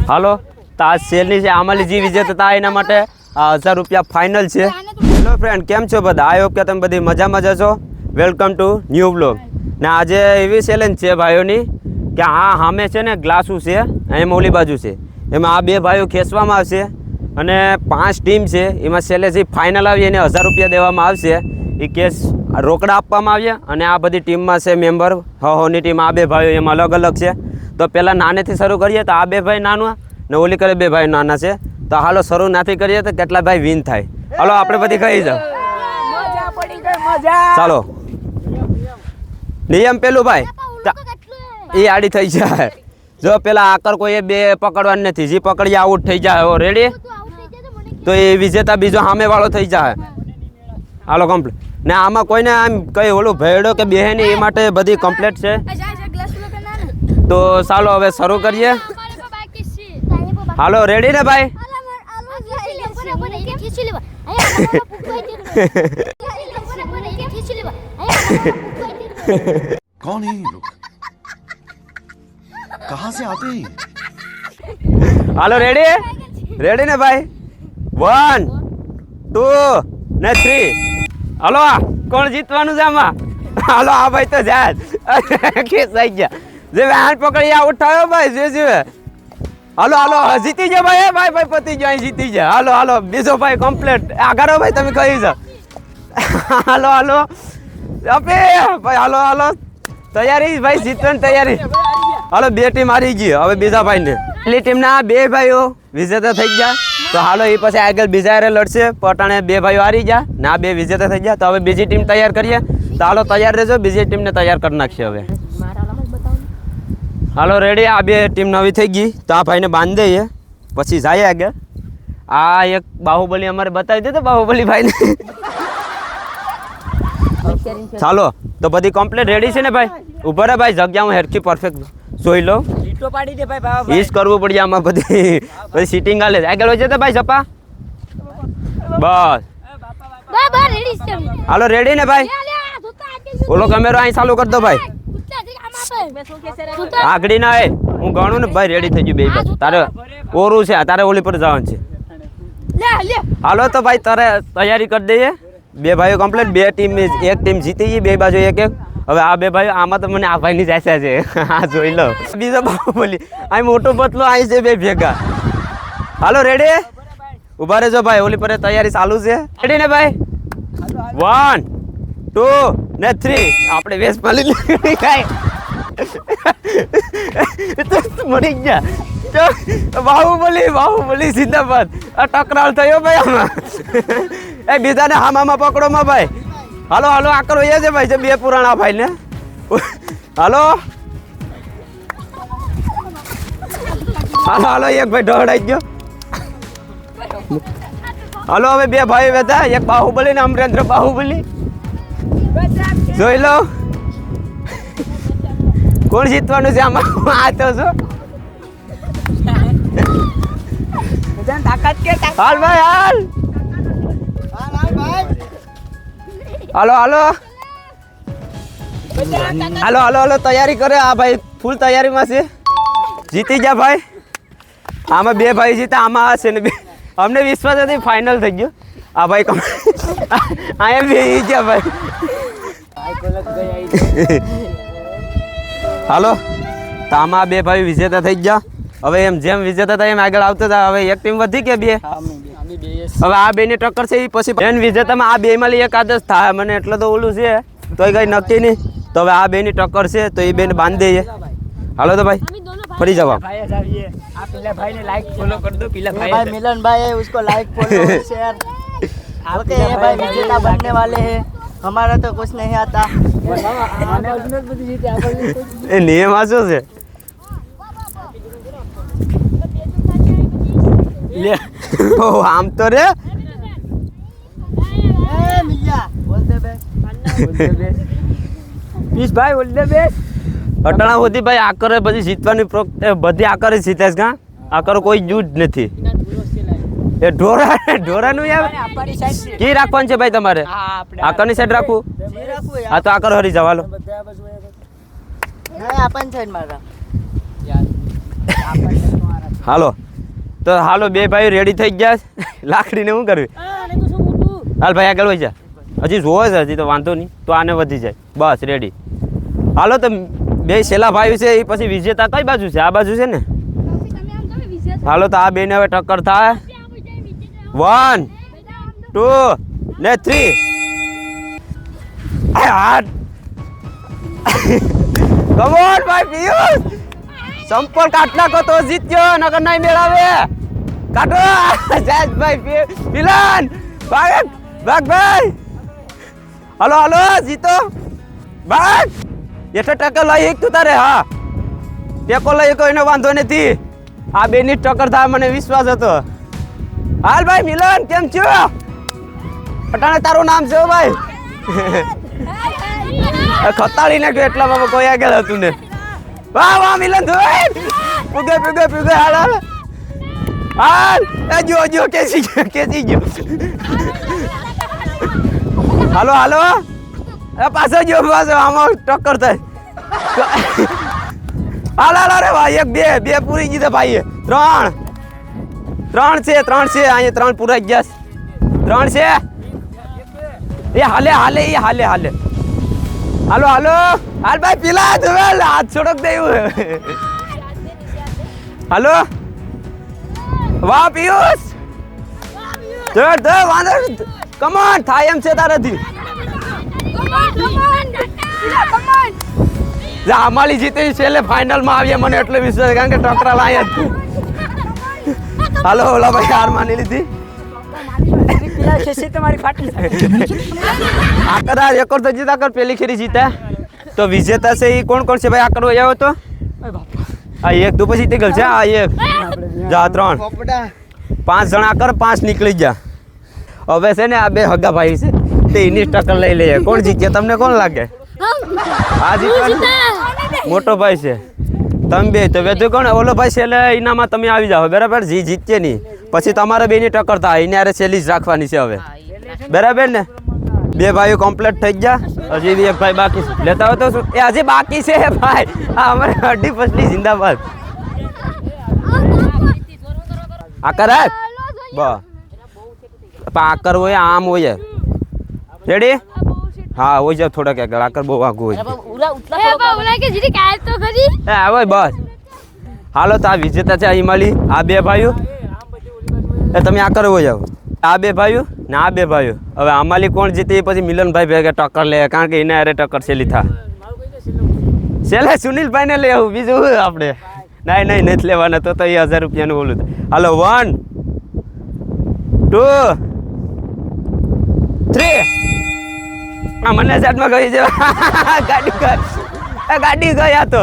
હાલો તો આ સેલની છે આમાં જે વિજેતા હતા એના માટે 1000 રૂપિયા ફાઇનલ છે. હેલો ફ્રેન્ડ, કેમ છો બધા? આઈ હોપ કે તમે બધી મજામાં જશો. Welcome to new blog. ને આજે એવી ચેલેન્જ છે ભાઈઓની કે આ સામે છે ને ગ્લાસું છે, એમ ઓલી બાજુ છે, એમાં આ બે ભાઈઓ ખેંચવામાં આવશે અને 5 ટીમ છે. એમાં છેલ્લે જે ફાઇનલ આવી એને 1000 રૂપિયા દેવામાં આવશે. એ કેસ રોકડા આપવામાં આવ્યા અને આ બધી ટીમમાં છે મેમ્બર હોની ટીમ. આ બે ભાઈઓ એમાં અલગ અલગ છે. તો પહેલાં નાનેથી શરૂ કરીએ તો આ બે ભાઈ નાના ને ઓલી કરે બે ભાઈ નાના છે. તો હાલો શરૂ નાથી કરીએ તો કેટલા ભાઈ વિન થાય. હાલો આપણે બધી કહી જાઓ. ચાલો નિયમ પેલું ભાઈ એ આડી થઈ જાય. જો પેલા આકર કોઈ બે પકડવાનું નથી, જે પકડીએ આઉટ થઈ જાય. રેડી? તો એ વિજેતા બીજો સામે વાળો થઈ જાય. હાલો કમ્પ્લીટ. ને આમાં કોઈને આમ કઈ ઓલું ભેડો કે બેહે નહીં, એ માટે બધી કમ્પ્લીટ છે. તો ચાલો હવે શરૂ કરીએ. હાલો રેડી ને ભાઈ? कौन है ये लोग? कहां से आते हैं? હાલો રેડી? રેડી ને ભાઈ? 1 2 ને 3. હાલો કોણ જીતવાનું છે આમાં? હાલો આ ભાઈ તો જાય ખેંચાઈ ગયા. જે હાથ પકડી આ ઉઠાયો ભાઈ જે હાલો હાલો જીતી જાય ભાઈ. ભાઈ ભાઈ પતી જાય, જીતી જાય. હાલો હાલો બીજો ભાઈ કમ્પ્લીટ. આગળ ભાઈ તમે કહી જાઓ. હાલો હાલો અપે ભાઈ. હાલો હાલો તૈયારી ભાઈ, જીતવાની તૈયારી. હાલો બે ટીમ હારી ગઈ. હવે બીજા ભાઈને પેલી ટીમના બે ભાઈઓ વિજેતા થઈ ગયા. તો હાલો એ પછી આગળ બીજા હારે લડશે. પટાણે બે ભાઈઓ હારી ગયા ને આ બે વિજેતા થઈ ગયા. તો હવે બીજી ટીમ તૈયાર કરીએ. તો હાલો તૈયાર રહેજો, બીજી ટીમને તૈયાર કરી નાખશે હવે. હાલો રેડી? આ બે ટીમ નવી થઈ ગઈ. તો આ ભાઈને બાંધી દઈએ પછી જાય આગળ. આ એક બાહુબલી અમારે બતાવી દે તો બાહુબલી ભાઈને. ચાલો તો બધી કમ્પ્લીટ રેડી છે ને ભાઈ? ઉભા રહે ભાઈ, જગ્યા હું હેરખી પરફેક્ટ જોઈ લો. પાડી દે ભાઈ. ઈસ કરવું પડે આમાં બધી સીટિંગ હાલે. આગળ હોય છે ભાઈ સપા. બસ હાલો રેડી ને ભાઈ? ઓલો કેમેરો અહીં ચાલુ કરી દો ભાઈ. આગળ ના હે હું ગણું ને ભાઈ. રેડી થઈ ગયું બે બાજુ. તારે ઓરું છે, તારે ઓલી પર જવાનું છે. હાલો તો ભાઈ તારે તૈયારી કરી દઈએ. બે ભાઈઓ કમ્પ્લીટ. બે ટીમ, એક ટીમ જીતી ગઈ, બે બાજુ એક એક. હવે આ બે ભાઈઓ આમાં તો મને આ ભાઈની જાય છે. હા જોઈ લો. બીજો બાહુબલી અહીં મોટો પતલો અહીં છે બે ભેગા. હાલો રેડી? ઉભા રહેજો ભાઈ, ઓલી પર તૈયારી ચાલુ છે. રેડી ને ભાઈ? 1 2 ને 3. આપણે વેસ પાલી ખાય મરી ગયા. બાહુબલી બાહુબલી સિંધાબાદ. આ ટકરાવ થયો ભાઈ આમાં. એ બીજાને હામામાં પકડો માં ભાઈ. હાલો હાલો આકર હોય છે ભાઈ, બે પુરાણા ભાઈ ને. હાલો હાલો હાલો એક ભાઈ ઢોળાઈ ગયો. હાલો હવે બે ભાઈ બેઠા, એક બાહુબલી ને અમરેન્દ્ર બાહુબલી. જોઈ લો કોણ જીતવાનું છે આમાં. આ તો છો હાલ ભાઈ હાલ. હાલો હાલો હાલો હાલો હાલો તૈયારી કરે. આ ભાઈ ફૂલ તૈયારીમાં છે. જીતી ગયા ભાઈ. આમાં બે ભાઈ જીતા, આમાં છે ને બે. અમને વિશ્વાસ હતી ફાઇનલ થઈ ગયો. આ ભાઈ અહીંયા બે ગયા ભાઈ. હાલો તો આમાં બે ભાઈ વિજેતા થઈ ગયા. હવે એમ જેમ વિજેતા થાય એમ આગળ આવતા હતા. હવે એક ટીમ વધી કે બે? હવે આ બે ની ટક્કર છે. પછી બેન વિજેતામાં આ બે માં એક આદર્શ થાય મને એટલે તો ઓલું છે તો કઈ નક્કી નહીં. તો હવે આ બે ની ટક્કર છે તો એ બેન બાંધી દઈએ. હાલો તો ભાઈ ફરી જવા. मिलन भाई है, उसको लाइक फॉलो शेयर. ओके ये भाई विजेता बनने वाले हैं. हमारा तो कुछ नहीं आता. એ નિયમ આ શું છે? આમ તો રે ભાઈ બોલ દે બેસ. અટાણા હોતી ભાઈ આકરે બધી જીતવાની બધી આકરે જીતે છે. કા આકર કોઈ જ નથી. એ ઢોરાનું કી રાખવાનું છે ભાઈ તમારે? આકરની સાઈડ રાખવું? હા તો આકર હરી જાવ. હાલો હાલો તો હાલો બે ભાઈ રેડી થઈ ગયા છે. લાકડીને શું કરવી હાલ ભાઈ આગળ વહી જા હજી જોવે છે હજી તો વાંધો નહીં તો આને વધી જાય બસ રેડી હાલો તો બે છેલ્લા ભાઈ છે એ પછી વિજેતા કઈ બાજુ છે આ બાજુ છે ને હાલો તો આ બેને હવે ટક્કર થાય 1 2 ને 3 કમોન ભાઈ પિયુષ સંપર્ક આટલા કો તો જીત્યો નકર નહીં મેળાવે કાઢો જયેશભાઈ મિલન ભાગ ભાગ ભાઈ હાલો હાલો જીતો ભાગ એટલે ટક્કર લઈ એક તું તારે હા ટેકો લઈ એક એનો વાંધો નથી આ બેની ટક્કર થાય મને વિશ્વાસ હતો હાલ ભાઈ મિલન કેમ છો અટાણે તારું નામ છે ભાઈ ખતાડી નાખ્યો એટલામાં કોઈ આગળ હતું ને વાહ વાહ મિલન ધોઈ પૂગે પૂગે પૂગે હાલ હાલ હાલ એ જો જો કેસી ગયો હાલો હાલો એ પાછો જો પાછો આમાં ટક્કર થાય હાલ હાલ અરે ભાઈ એક બે બે પૂરી ગઈ ભાઈ ત્રણ છે અહીંયા 3 પૂરા ગયા 3 છે એ હાલે હાલે એ હાલે હાલે હાલો હાલો હાલ ભાઈ પીલા ધોવેલ હાથ છોડક દેવું હાલો વાહ પિયુષ ધોડ ધો વાંધો કમોન થાય એમ છે તારાથી અમાલી જીતે છેલ્લે ફાઇનલમાં આવીએ મને એટલો વિશ્વાસ કારણ કે ટકરા લાયા જ હાલો ઓલા ભાઈ હાર માની લીધી આકર આ રેકોર્ડ તો જીતા કર પેલી ખેરી જીતા તો વિજેતા છે એ કોણ કોણ છે ભાઈ આકર આવ્યો તો આ એક તો પછી જીતી ગયેલ છે આ એક જા 3 5 જણા કર 5 નીકળી ગયા હવે છે ને આ બે હગા ભાઈ છે તે એની ટક્કર લઈ લઈએ કોણ જીત્યા તમને કોણ લાગે આ જીત્યા મોટો ભાઈ છે તમે બે તો વેધું કોણ ઓલો ભાઈ છેલ્લે એનામાં તમે આવી જાઓ બરાબર જી જીતશે નહીં પછી તમારે બેની ટક્કર થાય એને અરે છેલ્લી જ રાખવાની છે હવે બરાબર ને બે ભાઈઓ કમ્પ્લીટ થઈ ગયા હજી બી એક ભાઈ બાકી છે લેતા હોય તો શું એ હજી બાકી છે ભાઈ આ અમારે હड्डी પસલી જિંદાબાદ આ કરે બસ આકર હોય આમ હોય રેડી હા હોય જાય થોડાક આગળ આકર બહુ આગું હોય આવે બસ હાલો તો આ વિજેતા છે હિમાલી આ બે ભાઈઓ એ તમે આકર હોય જાઓ આ બે ભાઈઓ ને આ બે ભાઈઓ હવે અમાલી કોણ જીતે એ પછી મિલનભાઈ ભેગા ટક્કર લે કારણ કે એને અરે ટક્કર છેલ્લી થાય છેલ્લે સુનિલભાઈને લે આવું બીજું આપણે નહીં નથી લેવાના તો એ 1000 રૂપિયાનું બોલું હાલો 1 2 3 આ મને સાઈડમાં ગઈ છે ગાડી ગયા તો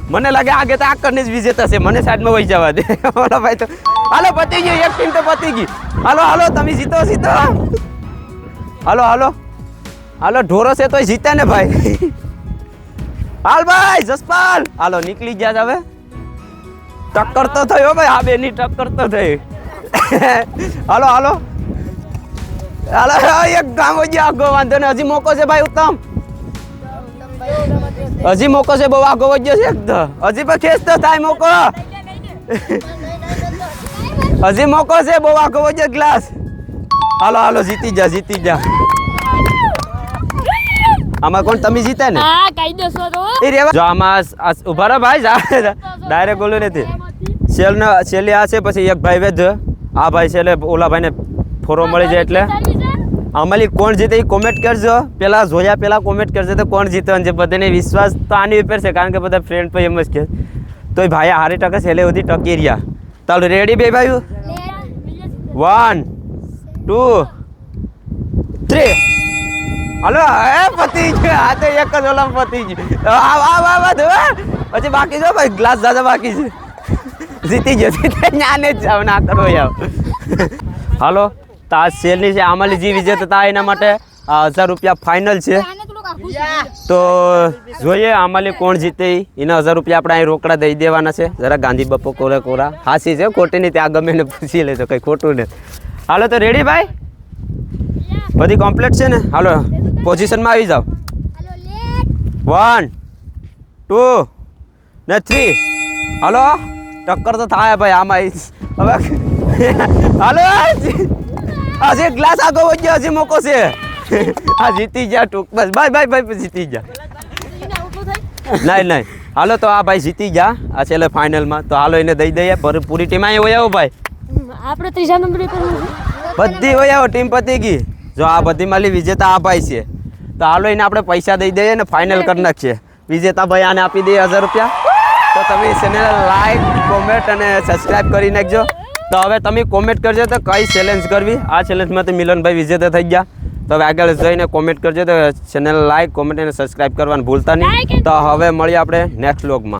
મને લાગે આગે તો આકરની જ વિજેતા છે મને સાઈડમાં વહી જવા દે ઓલો ભાઈ તો હાલો પતી ગયું એક ટીમ તો પતી ગઈ હાલો હાલો તમે જીતો હાલો હાલો હાલો ઢોરો છે તો જીતા ને ભાઈ હાલ ભાઈ જસપાલ હાલો નીકળી ગયા હવે ટક્કર તો થયો ભાઈ આ બેની ટક્કર તો થઈ હાલો હાલો હાલો એક ગામ હોય આગો વાંધો ને હજી મોકો છે ભાઈ ઉત્તમ હજી મોકો છે બહુ આગો વધ્યો છે એકદમ હજી પણ ખેંચ તો થાય મોકો હજી મોકો છે બહુ આગો વધ્યો ગ્લાસ હાલો હાલો જીતી જા આમાં કોણ તમે જીતે ને એ રેવા જો આમાં ઉભા રહો ભાઈ ડાયરેક્ટ બોલું નથી છેલ્લે આ છે પછી એક ભાઈ વેધ આ ભાઈ છેલ્લે ઓલા ભાઈને ફોરો મળી જાય એટલે અમારી કોણ જીતે એ કોમેન્ટ કરજો પેલા જોયા પેલા કોમેન્ટ કરજો તો કોણ જીતે જે બધાને વિશ્વાસ તો આની ઉપર છે કારણ કે બધા ફ્રેન્ડ પણ એમ જ કે તો ભાઈ હારી ટકા છેલ્લે સુધી ટકી રહ્યા ચાલો રેડી બે ભાઈ 1 2 3 હાલો એ પતી ગયો આ તો એક જ ઓલા પતી ગયું પછી બાકી જો ભાઈ ગ્લાસ દાદા બાકી છે જીતી જ્ઞાને જ જાવ ના કરો યાર હાલો તો આ સેલની છે આમાલી જી વિજેતા એના માટે 1000 રૂપિયા ફાઇનલ છે તો જોઈએ આમાલી કોણ જીતે એના 1000 રૂપિયા આપણે અહીં રોકડા દઈ દેવાના છે જરા ગાંધી બપ્પો કોરા હાસી છે ખોટી નહીં ત્યાં ગમે ને પૂછી લેજો કંઈ ખોટું ને હાલો તો રેડી ભાઈ બધી કમ્પ્લીટ છે ને હાલો પોઝિશનમાં આવી જાઓ 1 2 ને 3 હાલો ટક્કર તો થાય ભાઈ આમાં હવે હાલો હજી ગ્લાસ આગો વધ્યો હજી મોકો છે આ જીતી ગયા ટૂંક બસ ભાઈ જીતી ગયા નહીં હાલો તો આ ભાઈ જીતી ગયા આ છેલ્લે ફાઇનલમાં તો હાલો એને દઈ દઈએ પૂરી ટીમ અહીં હોય આવો ભાઈ આપણે ત્રીજા નંબરે બધી હોય આવો ટીમ પતી ગઈ જો આ બધી માલી વિજેતા આ ભાઈ છે તો હાલો એને આપણે પૈસા દઈ દઈએ ને ફાઇનલ કરી નાખીએ વિજેતા ભાઈ આને આપી દઈએ 1000 રૂપિયા તો તમે ચેનલ લાઈક કોમેન્ટ અને સબસ્ક્રાઈબ કરી નાખજો તો હવે તમે કોમેન્ટ કરજો તો કઈ ચેલેન્જ કરવી આ ચેલેન્જમાં તો મિલનભાઈ વિજેતા થઈ ગયા તો હવે આગળ જઈને કોમેન્ટ કરજો તો ચેનલ લાઈક કોમેન્ટ અને સબસ્ક્રાઈબ કરવાનું ભૂલતા નહીં તો હવે મળીએ આપણે નેક્સ્ટ વ્લોગમાં